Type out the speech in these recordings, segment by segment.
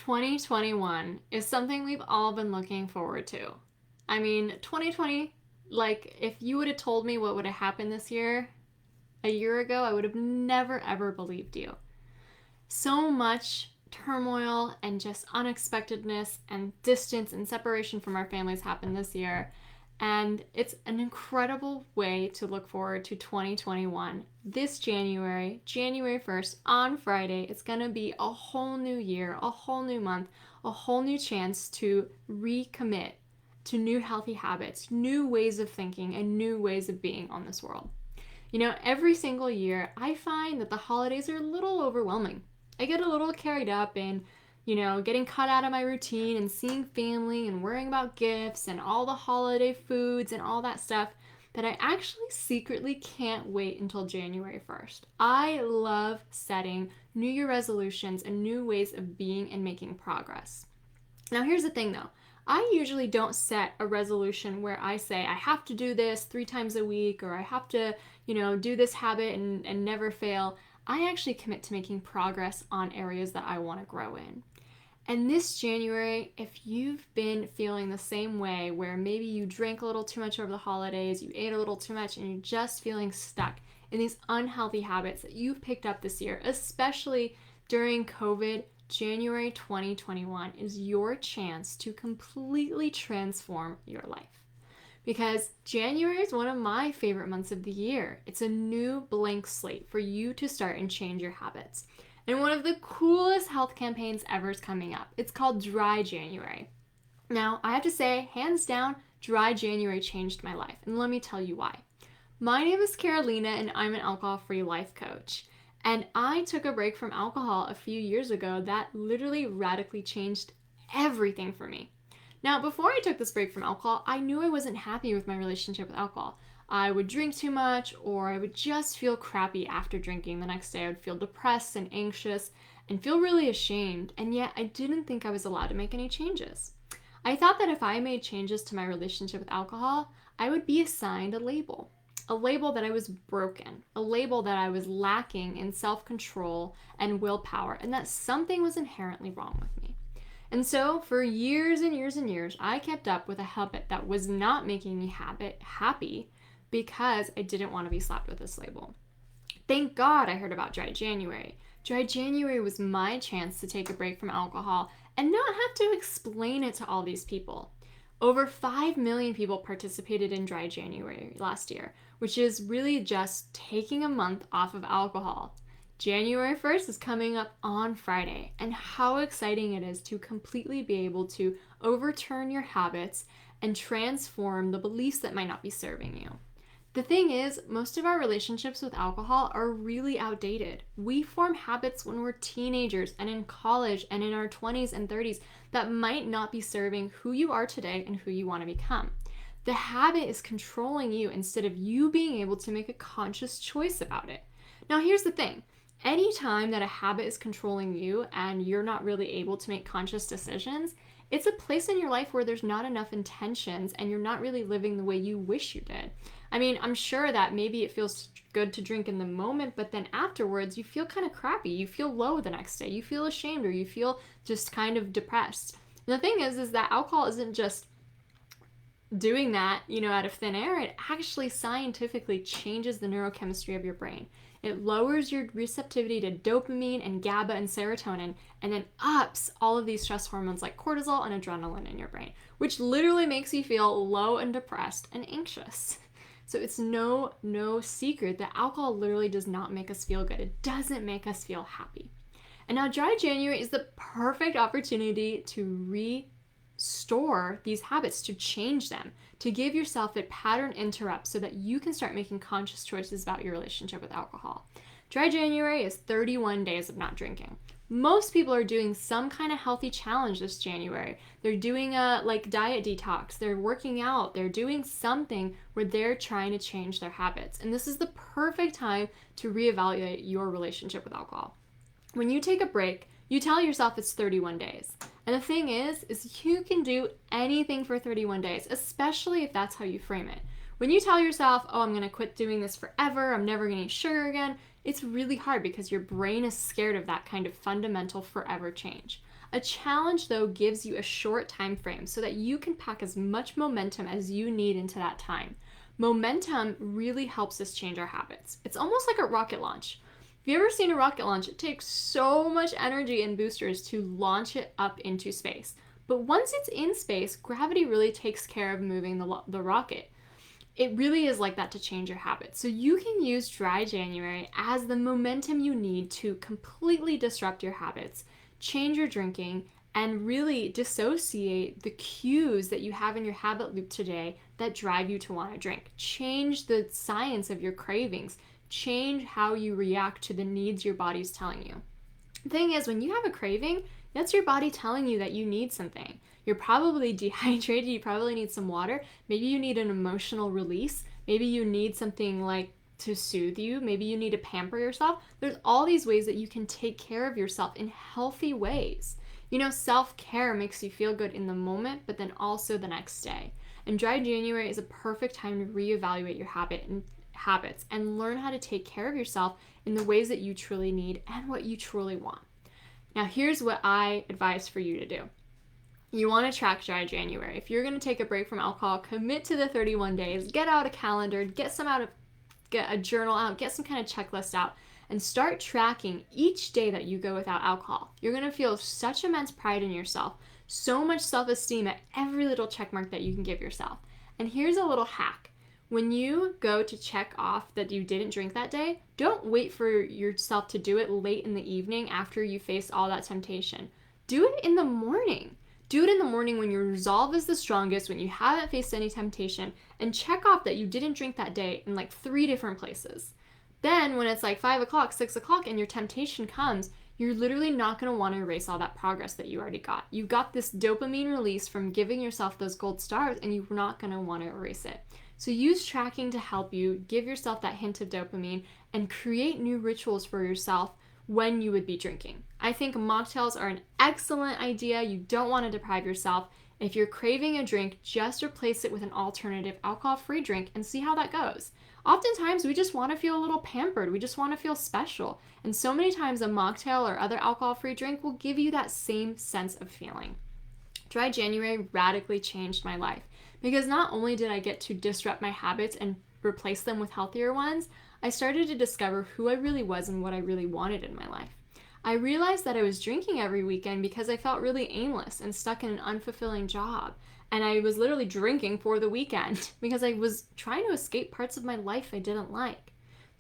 2021 is something we've all been looking forward to. I mean, 2020, like, if you would have told me what would have happened this year a year ago, I would have never ever believed you. So much turmoil and just unexpectedness and distance and separation from our families happened this year. And it's an incredible way to look forward to 2021. This January 1st, on Friday, it's going to be a whole new year, a whole new month, a whole new chance to recommit to new healthy habits, new ways of thinking, and new ways of being on this world. You know, every single year, I find that the holidays are a little overwhelming. I get a little carried up in, getting cut out of my routine and seeing family and worrying about gifts and all the holiday foods and all that stuff that I actually secretly can't wait until January 1st. I love setting New Year resolutions and new ways of being and making progress. Now, here's the thing though. I usually don't set a resolution where I say I have to do this 3 times a week or I have to, do this habit and never fail. I actually commit to making progress on areas that I want to grow in. And this January, if you've been feeling the same way, where maybe you drank a little too much over the holidays, you ate a little too much, and you're just feeling stuck in these unhealthy habits that you've picked up this year, especially during COVID, January 2021 is your chance to completely transform your life. Because January is one of my favorite months of the year. It's a new blank slate for you to start and change your habits. And one of the coolest health campaigns ever is coming up. It's called Dry January. Now, I have to say, hands down, Dry January changed my life. And let me tell you why. My name is Carolina, and I'm an alcohol-free life coach. And I took a break from alcohol a few years ago that literally radically changed everything for me. Now, before I took this break from alcohol, I knew I wasn't happy with my relationship with alcohol. I would drink too much, or I would just feel crappy after drinking. The next day I would feel depressed and anxious and feel really ashamed, and yet I didn't think I was allowed to make any changes. I thought that if I made changes to my relationship with alcohol, I would be assigned a label that I was broken, a label that I was lacking in self-control and willpower, and that something was inherently wrong with me. And so for years and years and years, I kept up with a habit that was not making me happy because I didn't want to be slapped with this label. Thank God I heard about Dry January. Dry January was my chance to take a break from alcohol and not have to explain it to all these people. Over 5 million people participated in Dry January last year, which is really just taking a month off of alcohol. January 1st is coming up on Friday, and how exciting it is to completely be able to overturn your habits and transform the beliefs that might not be serving you. The thing is, most of our relationships with alcohol are really outdated. We form habits when we're teenagers and in college and in our 20s and 30s that might not be serving who you are today and who you want to become. The habit is controlling you instead of you being able to make a conscious choice about it. Now, here's the thing. Anytime that a habit is controlling you and you're not really able to make conscious decisions, it's a place in your life where there's not enough intentions and you're not really living the way you wish you did. I mean, I'm sure that maybe it feels good to drink in the moment, but then afterwards you feel kind of crappy. You feel low the next day. You feel ashamed or you feel just kind of depressed. And the thing is that alcohol isn't just doing that, out of thin air. It actually scientifically changes the neurochemistry of your brain. It lowers your receptivity to dopamine and GABA and serotonin, and then ups all of these stress hormones like cortisol and adrenaline in your brain, which literally makes you feel low and depressed and anxious. So it's no secret that alcohol literally does not make us feel good. It doesn't make us feel happy. And now Dry January is the perfect opportunity to restore these habits, to change them, to give yourself a pattern interrupt so that you can start making conscious choices about your relationship with alcohol. Dry January is 31 days of not drinking. Most people are doing some kind of healthy challenge this January. They're doing a diet detox, they're working out, they're doing something where they're trying to change their habits. And this is the perfect time to reevaluate your relationship with alcohol. When you take a break, you tell yourself it's 31 days. And the thing is you can do anything for 31 days, especially if that's how you frame it. When you tell yourself, oh, I'm going to quit doing this forever, I'm never going to eat sugar again, it's really hard because your brain is scared of that kind of fundamental forever change. A challenge, though, gives you a short time frame so that you can pack as much momentum as you need into that time. Momentum really helps us change our habits. It's almost like a rocket launch. If you've ever seen a rocket launch, it takes so much energy and boosters to launch it up into space. But once it's in space, gravity really takes care of moving the rocket. It really is like that to change your habits. So you can use dry January as the momentum you need to completely disrupt your habits, change your drinking, and really dissociate the cues that you have in your habit loop today that drive you to want to drink. Change the science of your cravings. Change how you react to the needs your body's telling you. The thing is, when you have a craving, that's your body telling you that you need something. You're probably dehydrated, you probably need some water, maybe you need an emotional release, maybe you need something like to soothe you, maybe you need to pamper yourself. There's all these ways that you can take care of yourself in healthy ways. You know, self-care makes you feel good in the moment, but then also the next day. And dry January is a perfect time to reevaluate your habits and learn how to take care of yourself in the ways that you truly need and what you truly want. Now, here's what I advise for you to do. You want to track dry January. If you're going to take a break from alcohol, commit to the 31 days, get out a calendar, get a journal out, get some kind of checklist out, and start tracking each day that you go without alcohol. You're going to feel such immense pride in yourself, so much self-esteem at every little check mark that you can give yourself. And here's a little hack. When you go to check off that you didn't drink that day, don't wait for yourself to do it late in the evening after you face all that temptation. Do it in the morning. Do it in the morning when your resolve is the strongest, when you haven't faced any temptation, and check off that you didn't drink that day in like 3 different places. Then when it's like 5 o'clock, 6 o'clock, and your temptation comes, you're literally not going to want to erase all that progress that you already got. You got this dopamine release from giving yourself those gold stars, and you're not going to want to erase it. So use tracking to help you give yourself that hint of dopamine and create new rituals for yourself when you would be drinking. I think mocktails are an excellent idea. You don't want to deprive yourself. If you're craving a drink, just replace it with an alternative alcohol-free drink and see how that goes. Oftentimes, we just want to feel a little pampered. We just want to feel special. And so many times a mocktail or other alcohol-free drink will give you that same sense of feeling. Dry January radically changed my life because not only did I get to disrupt my habits and replace them with healthier ones, I started to discover who I really was and what I really wanted in my life. I realized that I was drinking every weekend because I felt really aimless and stuck in an unfulfilling job. And I was literally drinking for the weekend because I was trying to escape parts of my life I didn't like.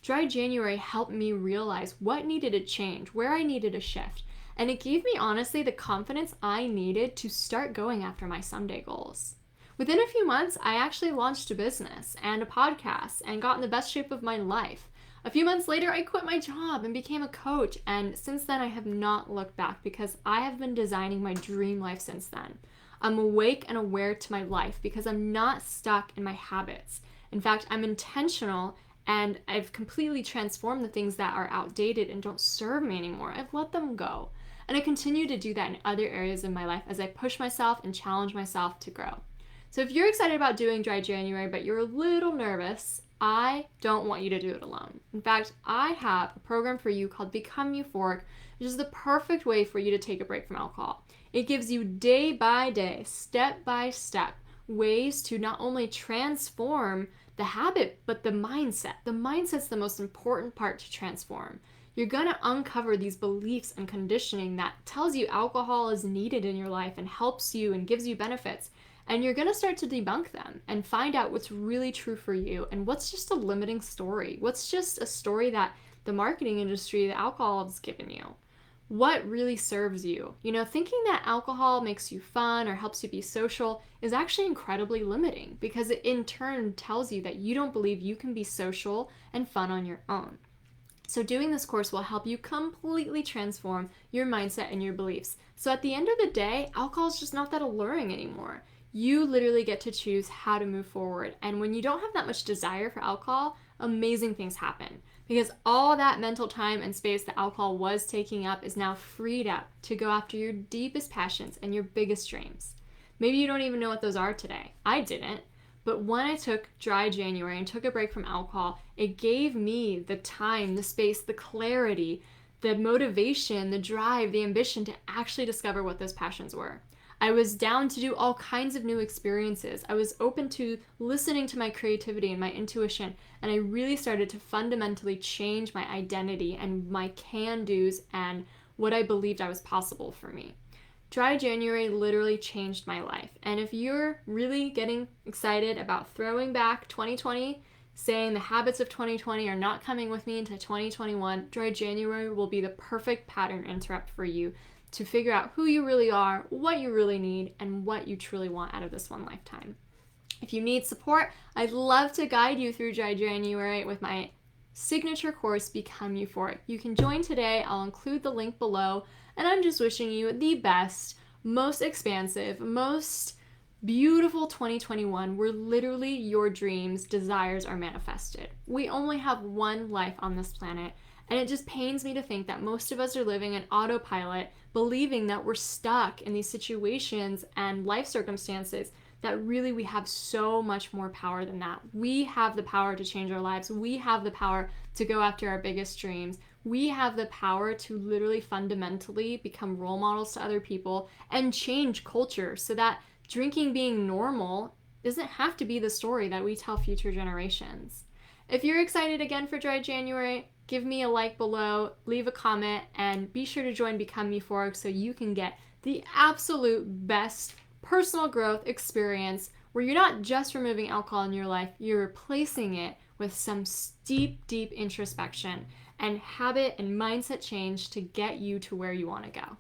Dry January helped me realize what needed to change, where I needed a shift. And it gave me, honestly, the confidence I needed to start going after my someday goals. Within a few months, I actually launched a business and a podcast and got in the best shape of my life. A few months later, I quit my job and became a coach. And since then, I have not looked back because I have been designing my dream life since then. I'm awake and aware to my life because I'm not stuck in my habits. In fact, I'm intentional and I've completely transformed the things that are outdated and don't serve me anymore. I've let them go. And I continue to do that in other areas of my life as I push myself and challenge myself to grow. So if you're excited about doing Dry January, but you're a little nervous, I don't want you to do it alone. In fact, I have a program for you called Become Euphoric, which is the perfect way for you to take a break from alcohol. It gives you day by day, step by step, ways to not only transform the habit, but the mindset. The mindset's the most important part to transform. You're going to uncover these beliefs and conditioning that tells you alcohol is needed in your life and helps you and gives you benefits. And you're going to start to debunk them and find out what's really true for you and what's just a limiting story. What's just a story that the marketing industry, the alcohol has given you. What really serves you. You know, thinking that alcohol makes you fun or helps you be social is actually incredibly limiting because it in turn tells you that you don't believe you can be social and fun on your own. So doing this course will help you completely transform your mindset and your beliefs. So at the end of the day, alcohol is just not that alluring anymore. You literally get to choose how to move forward. And when you don't have that much desire for alcohol, amazing things happen. Because all that mental time and space that alcohol was taking up is now freed up to go after your deepest passions and your biggest dreams. Maybe you don't even know what those are today. I didn't. But when I took Dry January and took a break from alcohol, it gave me the time, the space, the clarity, the motivation, the drive, the ambition to actually discover what those passions were. I was down to do all kinds of new experiences. I was open to listening to my creativity and my intuition, and I really started to fundamentally change my identity and my can-dos and what I believed I was possible for me. Dry January literally changed my life. And if you're really getting excited about throwing back 2020, saying the habits of 2020 are not coming with me into 2021, Dry January will be the perfect pattern interrupt for you to figure out who you really are, what you really need, and what you truly want out of this one lifetime. If you need support, I'd love to guide you through Dry January with my signature course, Become Euphoric. You can join today. I'll include the link below, and I'm just wishing you the best, most expansive, most beautiful 2021 where literally your dreams, desires are manifested. We only have one life on this planet, and it just pains me to think that most of us are living in autopilot, believing that we're stuck in these situations and life circumstances that really we have so much more power than that. We have the power to change our lives. We have the power to go after our biggest dreams. We have the power to literally fundamentally become role models to other people and change culture so that drinking being normal doesn't have to be the story that we tell future generations. If you're excited again for Dry January, give me a like below, leave a comment, and be sure to join Become Euphoric so you can get the absolute best personal growth experience where you're not just removing alcohol in your life, you're replacing it with some deep, deep introspection and habit and mindset change to get you to where you want to go.